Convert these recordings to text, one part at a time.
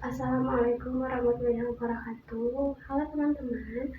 Assalamualaikum warahmatullahi wabarakatuh. Halo teman-teman,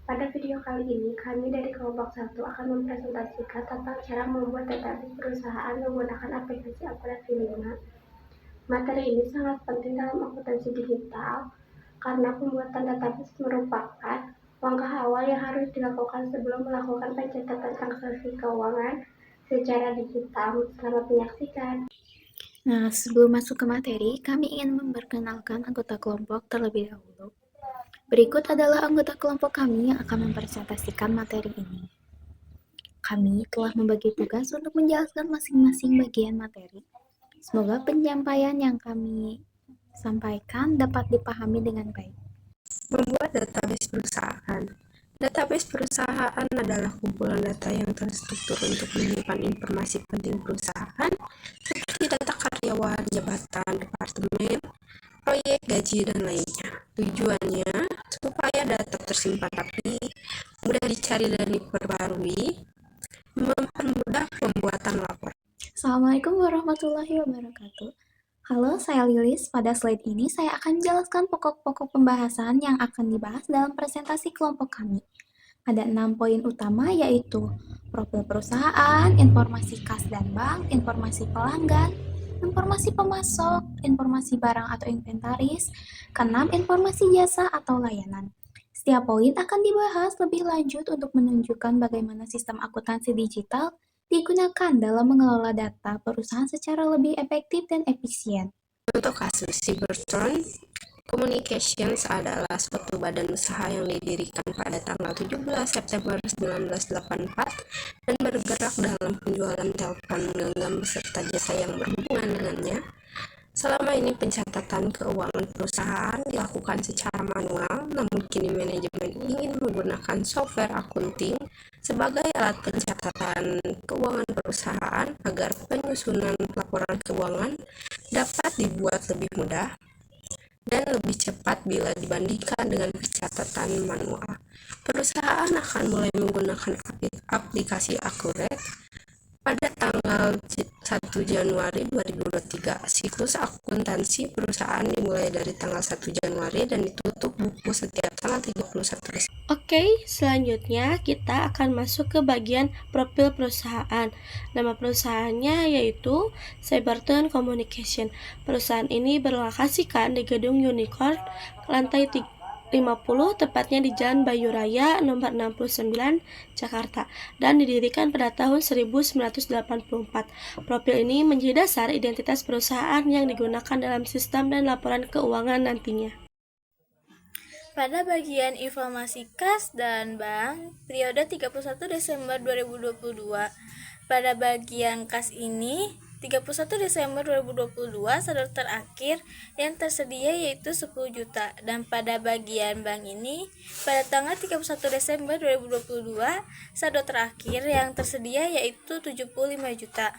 pada video kali ini kami dari kelompok 1 akan mempresentasikan tentang cara membuat database perusahaan menggunakan aplikasi Akuntansi 5. Materi ini sangat penting dalam akuntansi digital karena pembuatan database merupakan langkah awal yang harus dilakukan sebelum melakukan pencatatan transaksi keuangan secara digital. Selamat menyaksikan. Nah, sebelum masuk ke materi, kami ingin memperkenalkan anggota kelompok terlebih dahulu. Berikut adalah anggota kelompok kami yang akan mempresentasikan materi ini. Kami telah membagi tugas untuk menjelaskan masing-masing bagian materi. Semoga penyampaian yang kami sampaikan dapat dipahami dengan baik. Membuat database perusahaan. Database perusahaan adalah kumpulan data yang terstruktur untuk menyimpan informasi penting perusahaan seperti data karyawan, jabatan, departemen, proyek, gaji, dan lainnya. Tujuannya supaya data tersimpan rapi, mudah dicari dan diperbarui, mempermudah pembuatan laporan. Assalamualaikum warahmatullahi wabarakatuh. Halo, saya Lilis. Pada slide ini saya akan jelaskan pokok-pokok pembahasan yang akan dibahas dalam presentasi kelompok kami. Ada 6 poin utama yaitu profil perusahaan, informasi kas dan bank, informasi pelanggan, informasi pemasok, informasi barang atau inventaris, keenam informasi jasa atau layanan. Setiap poin akan dibahas lebih lanjut untuk menunjukkan bagaimana sistem akuntansi digital digunakan dalam mengelola data perusahaan secara lebih efektif dan efisien. Untuk kasus Cybertron Communications adalah suatu badan usaha yang didirikan pada tanggal 17 September 1984 dan bergerak dalam penjualan telepon genggam beserta jasa yang berhubungan dengannya. Selama ini pencatatan keuangan perusahaan dilakukan secara manual, namun kini manajemen ingin menggunakan software accounting sebagai alat pencatatan keuangan perusahaan agar penyusunan laporan keuangan dapat dibuat lebih mudah dan lebih cepat bila dibandingkan dengan pencatatan manual. Perusahaan akan mulai menggunakan aplikasi Accurate pada tanggal 1 Januari 2023. Siklus akuntansi perusahaan dimulai dari tanggal 1 Januari dan ditutup buku setiap tanggal 31 Desember. Oke, selanjutnya kita akan masuk ke bagian profil perusahaan. Nama perusahaannya yaitu Cybertron Communication. Perusahaan ini berlokasikan di gedung Unicorn, lantai 50, tepatnya di Jalan Bayu Raya, nomor 69, Jakarta, dan didirikan pada tahun 1984. Profil ini menjadi dasar identitas perusahaan yang digunakan dalam sistem dan laporan keuangan nantinya. Pada bagian informasi kas dan bank, periode 31 Desember 2022. Pada bagian kas ini, 31 Desember 2022 saldo terakhir yang tersedia yaitu 10 juta. Dan pada bagian bank ini, pada tanggal 31 Desember 2022, saldo terakhir yang tersedia yaitu 75 juta.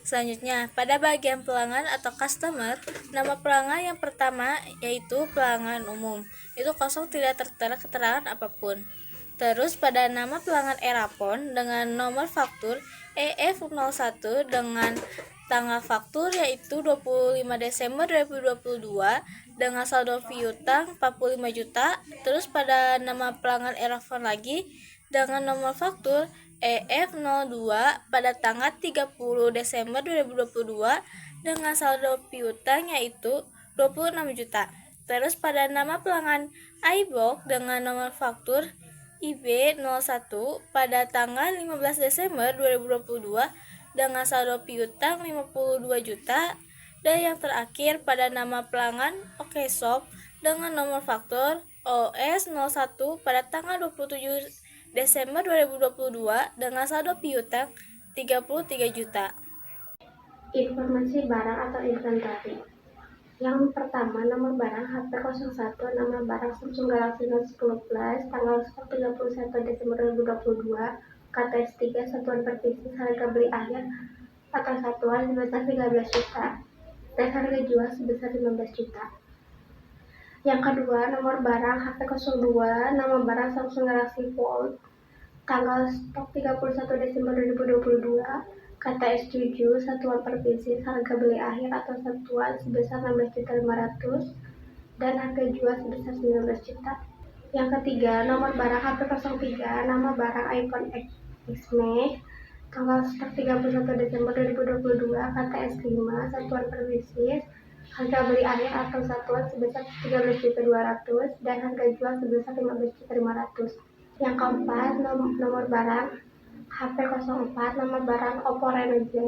Selanjutnya, pada bagian pelanggan atau customer, nama pelanggan yang pertama yaitu pelanggan umum. Itu kosong, tidak tertera keterangan apapun. Terus pada nama pelanggan Erapon dengan nomor faktur EF01 dengan tanggal faktur yaitu 25 Desember 2022 dengan saldo piutang 45 juta. Terus pada nama pelanggan Erapon lagi dengan nomor faktur EF02 pada tanggal 30 Desember 2022 dengan saldo piutang yaitu 26 juta. Terus pada nama pelanggan iBox dengan nomor faktur IB01 pada tanggal 15 Desember 2022 dengan saldo piutang 52 juta. Dan yang terakhir pada nama pelanggan OKShop dengan nomor faktur OS01 pada tanggal 27 Desember 2022 dengan saldo piutang 33 juta. Informasi barang atau inventaris. Yang pertama, nomor barang HP 01, nama barang Samsung Galaxy Note 10 Plus, tanggal 31 Desember 2022, KTS 3, satuan per pieces, harga beli akhir atau satuan sebesar 13 juta, dan harga jual sebesar 15 juta. Yang kedua, nomor barang HP 02, nama barang Samsung Galaxy Fold, tanggal stok 31 Desember 2022, KTS 7, satuan per pieces, harga beli akhir atau satuan sebesar 16.500.000 dan harga jual sebesar 19 juta. Yang ketiga, nomor barang HP 03, nama barang iPhone X-Max, tanggal stok 31 Desember 2022, KTS 5, satuan per pieces, harga beli akhir atau satuan sebesar 13.200.000 dan harga jual sebesar 15.500.000. Yang keempat, nomor barang HP 04, nama barang Oppo Reno Z,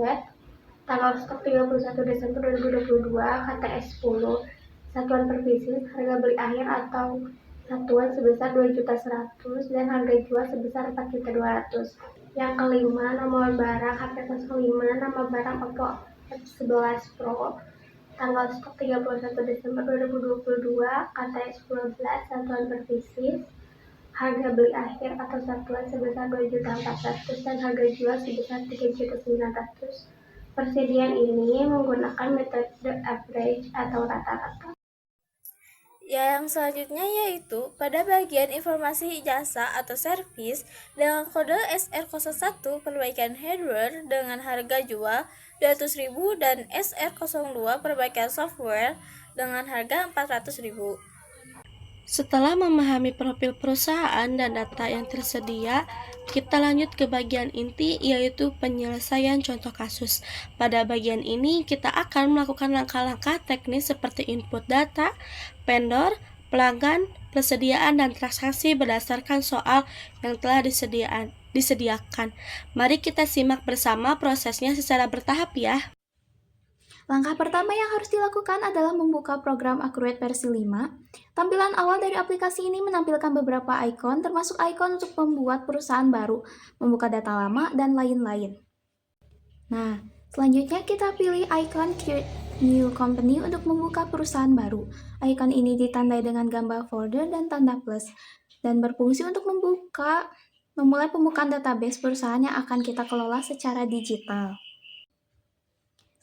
tanggal stok 31 Desember 2022, KTS 10, satuan per pieces, harga beli akhir atau satuan sebesar 2.100.000 dan harga jual sebesar 4.200.000. Yang kelima, nomor barang HP 05, nama barang Oppo F11 Pro, tanggal stok 31 Desember 2022, KTS 12, satuan per pieces, harga beli akhir atau satuan sebesar 2.400.000 dan harga jual sebesar 3.900.000. Persediaan ini menggunakan metode average atau rata-rata. Yang selanjutnya yaitu pada bagian informasi jasa atau servis dengan kode SR01 perbaikan hardware dengan harga jual 200.000 dan SR02 perbaikan software dengan harga 400.000. Setelah memahami profil perusahaan dan data yang tersedia, kita lanjut ke bagian inti, yaitu penyelesaian contoh kasus. Pada bagian ini, kita akan melakukan langkah-langkah teknis seperti input data, vendor, pelanggan, persediaan, dan transaksi berdasarkan soal yang telah disediakan. Mari kita simak bersama prosesnya secara bertahap ya. Langkah pertama yang harus dilakukan adalah membuka program Accurate versi 5. Tampilan awal dari aplikasi ini menampilkan beberapa ikon, termasuk ikon untuk membuat perusahaan baru, membuka data lama, dan lain-lain. Nah, selanjutnya kita pilih ikon Create New Company untuk membuka perusahaan baru. Ikon ini ditandai dengan gambar folder dan tanda plus, dan berfungsi untuk memulai pembukaan database perusahaan yang akan kita kelola secara digital.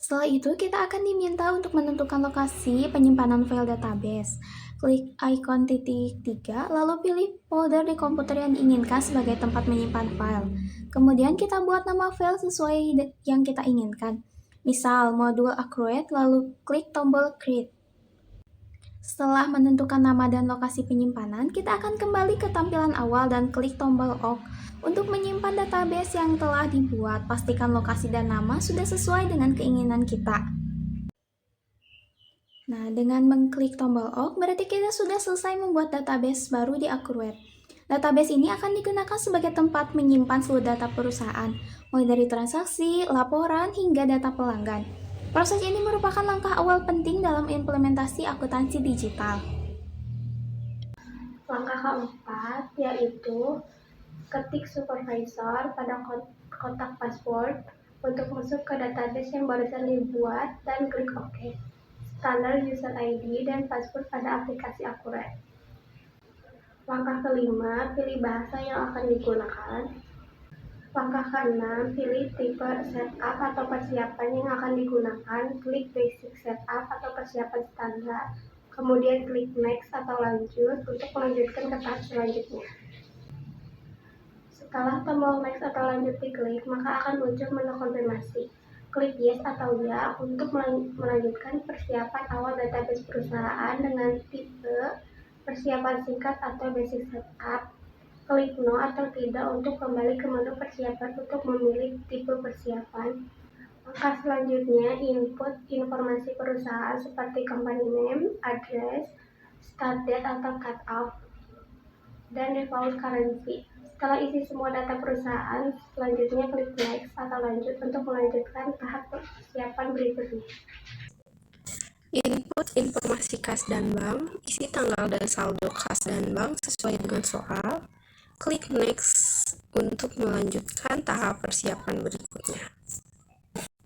Setelah itu, kita akan diminta untuk menentukan lokasi penyimpanan file database. Klik ikon titik 3, lalu pilih folder di komputer yang diinginkan sebagai tempat menyimpan file. Kemudian kita buat nama file sesuai yang kita inginkan. Misal, modul Accurate, lalu klik tombol Create. Setelah menentukan nama dan lokasi penyimpanan, kita akan kembali ke tampilan awal dan klik tombol OK. Untuk menyimpan database yang telah dibuat, pastikan lokasi dan nama sudah sesuai dengan keinginan kita. Nah, dengan mengklik tombol OK, berarti kita sudah selesai membuat database baru di Accurate. Database ini akan digunakan sebagai tempat menyimpan seluruh data perusahaan, mulai dari transaksi, laporan, hingga data pelanggan. Proses ini merupakan langkah awal penting dalam implementasi akuntansi digital. Langkah keempat yaitu ketik supervisor pada kotak password untuk masuk ke database yang barusan dibuat dan klik OK. Standar user ID dan password pada aplikasi Accurate. Langkah kelima, pilih bahasa yang akan digunakan. Langkah ke-6, pilih tipe setup atau persiapan yang akan digunakan, klik basic setup atau persiapan standar, kemudian klik next atau lanjut untuk melanjutkan ke tahap selanjutnya. Setelah tombol next atau lanjut diklik, maka akan muncul menu konfirmasi. Klik yes atau ya untuk melanjutkan persiapan awal database perusahaan dengan tipe persiapan singkat atau basic setup. Klik no atau tidak untuk kembali ke menu persiapan untuk memilih tipe persiapan. Langkah selanjutnya, input informasi perusahaan seperti company name, address, start date atau cut off, dan default currency. Setelah isi semua data perusahaan, selanjutnya klik next atau lanjut untuk melanjutkan tahap persiapan berikutnya. Input informasi kas dan bank, isi tanggal dan saldo kas dan bank sesuai dengan soal. Klik next untuk melanjutkan tahap persiapan berikutnya.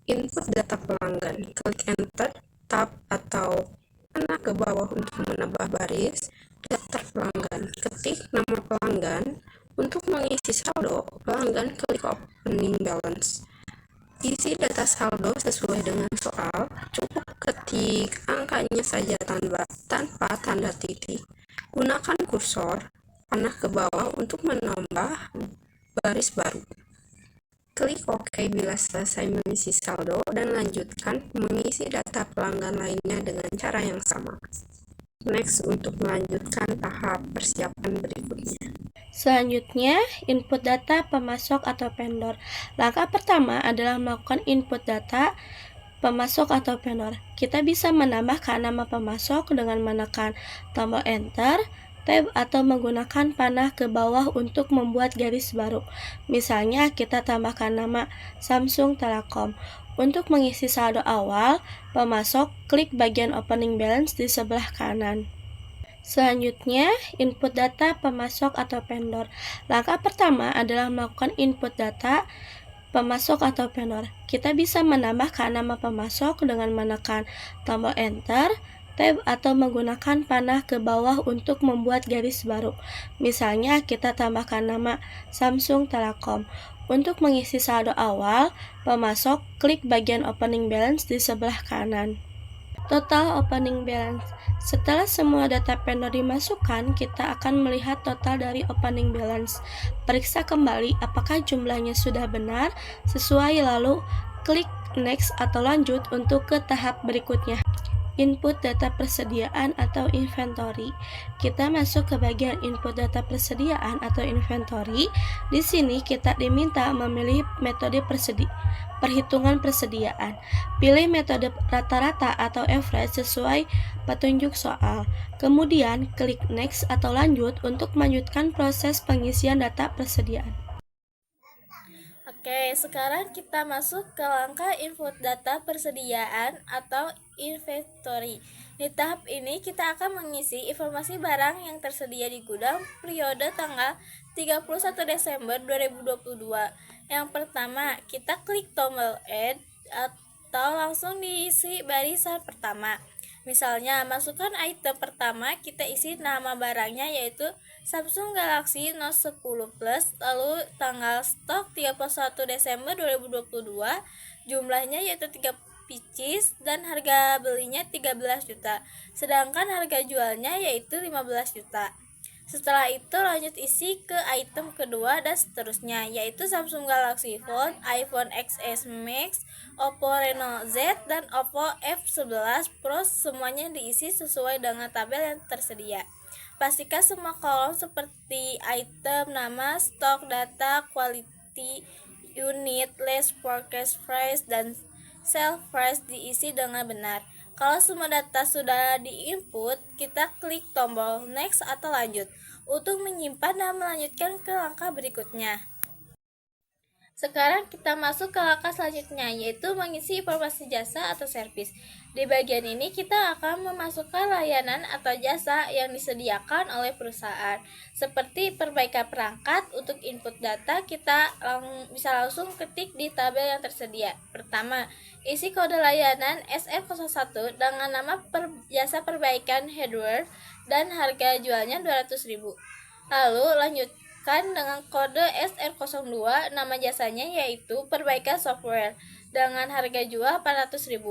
Input data pelanggan, klik enter, tab atau panah ke bawah untuk menambah baris. Daftar pelanggan, ketik nama pelanggan. Untuk mengisi saldo pelanggan, klik opening balance. Isi data saldo sesuai dengan soal, cukup ketik angkanya saja tanpa tanda titik. Gunakan kursor panah ke bawah untuk menambah baris baru. Klik OK bila selesai mengisi saldo dan lanjutkan mengisi data pelanggan lainnya dengan cara yang sama. Next untuk melanjutkan tahap persiapan berikutnya. Selanjutnya, input data pemasok atau vendor. Langkah pertama adalah melakukan input data pemasok atau vendor. Kita bisa menambahkan nama pemasok dengan menekan tombol Enter, Tab, atau menggunakan panah ke bawah untuk membuat garis baru. Misalnya, kita tambahkan nama Samsung Telekom. Untuk mengisi saldo awal, pemasok klik bagian opening balance di sebelah kanan. Selanjutnya, input data pemasok atau vendor. Langkah pertama adalah melakukan input data pemasok atau vendor. Kita bisa menambahkan nama pemasok dengan menekan tombol Enter, Tab, atau menggunakan panah ke bawah untuk membuat garis baru. Misalnya, kita tambahkan nama Samsung Telekom. Untuk mengisi saldo awal, pemasok klik bagian opening balance di sebelah kanan. Total opening balance. Setelah semua data vendor dimasukkan, kita akan melihat total dari opening balance. Periksa kembali apakah jumlahnya sudah benar, sesuai, lalu klik next atau lanjut untuk ke tahap berikutnya. Input data persediaan atau inventory. Kita masuk ke bagian input data persediaan atau inventory. Di sini kita diminta memilih metode perhitungan persediaan. Pilih metode rata-rata atau average sesuai petunjuk soal. Kemudian klik next atau lanjut untuk melanjutkan proses pengisian data persediaan. Oke, sekarang kita masuk ke langkah input data persediaan atau inventory. Di tahap ini kita akan mengisi informasi barang yang tersedia di gudang periode tanggal 31 Desember 2022. Yang pertama, kita klik tombol Add atau langsung diisi barisan pertama. Misalnya, masukkan item pertama, kita isi nama barangnya yaitu Samsung Galaxy Note 10 Plus, lalu tanggal stok 31 Desember 2022, jumlahnya yaitu 3 pieces dan harga belinya 13 juta, sedangkan harga jualnya yaitu 15 juta. Setelah itu lanjut isi ke item kedua dan seterusnya, yaitu Samsung Galaxy Fold, iPhone XS Max, Oppo Reno Z, dan Oppo F11 Pro, semuanya diisi sesuai dengan tabel yang tersedia. Pastikan semua kolom seperti item, nama, stok, data, quality, unit, list, forecast price, dan sell price diisi dengan benar. Kalau semua data sudah diinput, kita klik tombol next atau lanjut untuk menyimpan dan melanjutkan ke langkah berikutnya. Sekarang kita masuk ke langkah selanjutnya, yaitu mengisi informasi jasa atau servis. Di bagian ini kita akan memasukkan layanan atau jasa yang disediakan oleh perusahaan. Seperti perbaikan perangkat, untuk input data kita bisa langsung ketik di tabel yang tersedia. Pertama, isi kode layanan SR01 dengan nama jasa perbaikan hardware dan harga jualnya 200.000. Lalu lanjutkan dengan kode SR02, nama jasanya yaitu perbaikan software dengan harga jual 400.000.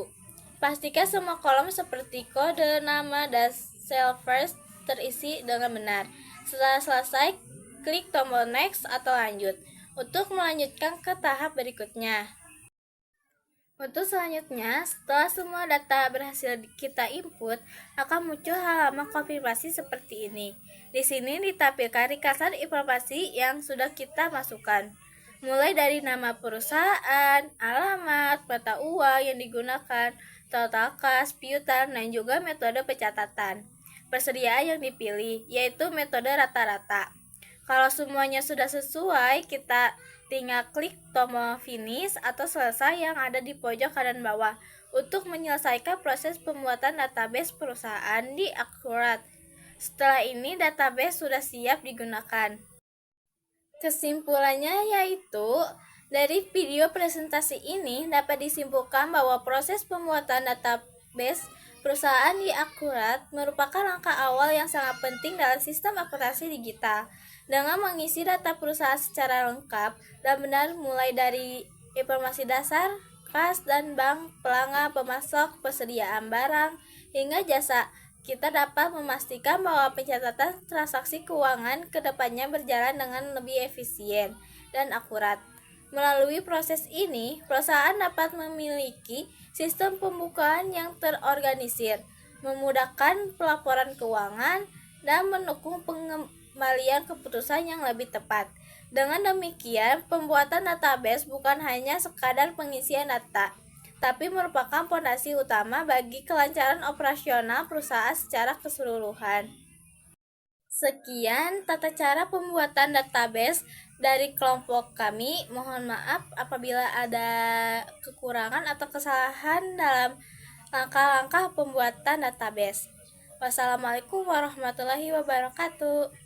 Pastikan semua kolom seperti kode, nama, dan sell first terisi dengan benar. Setelah selesai, klik tombol next atau lanjut untuk melanjutkan ke tahap berikutnya. Untuk selanjutnya, setelah semua data berhasil kita input, akan muncul halaman konfirmasi seperti ini. Di sini ditampilkan ringkasan informasi yang sudah kita masukkan, mulai dari nama perusahaan, alamat, mata uang yang digunakan, total kas, piutang, dan juga metode pencatatan. Persediaan yang dipilih, yaitu metode rata-rata. Kalau semuanya sudah sesuai, kita tinggal klik tombol finish atau selesai yang ada di pojok kanan bawah untuk menyelesaikan proses pembuatan database perusahaan di Akurat. Setelah ini database sudah siap digunakan. Kesimpulannya yaitu, dari video presentasi ini dapat disimpulkan bahwa proses pembuatan database perusahaan di Akurat merupakan langkah awal yang sangat penting dalam sistem akuntansi digital. Dengan mengisi data perusahaan secara lengkap dan benar mulai dari informasi dasar, kas dan bank, pelanggan, pemasok, persediaan barang, hingga jasa, kita dapat memastikan bahwa pencatatan transaksi keuangan ke depannya berjalan dengan lebih efisien dan akurat. Melalui proses ini, perusahaan dapat memiliki sistem pembukuan yang terorganisir, memudahkan pelaporan keuangan, dan mendukung pengembalian keputusan yang lebih tepat. Dengan demikian, pembuatan database bukan hanya sekadar pengisian data, tapi merupakan fondasi utama bagi kelancaran operasional perusahaan secara keseluruhan. Sekian tata cara pembuatan database dari kelompok kami. Mohon maaf apabila ada kekurangan atau kesalahan dalam langkah-langkah pembuatan database. Wassalamualaikum warahmatullahi wabarakatuh.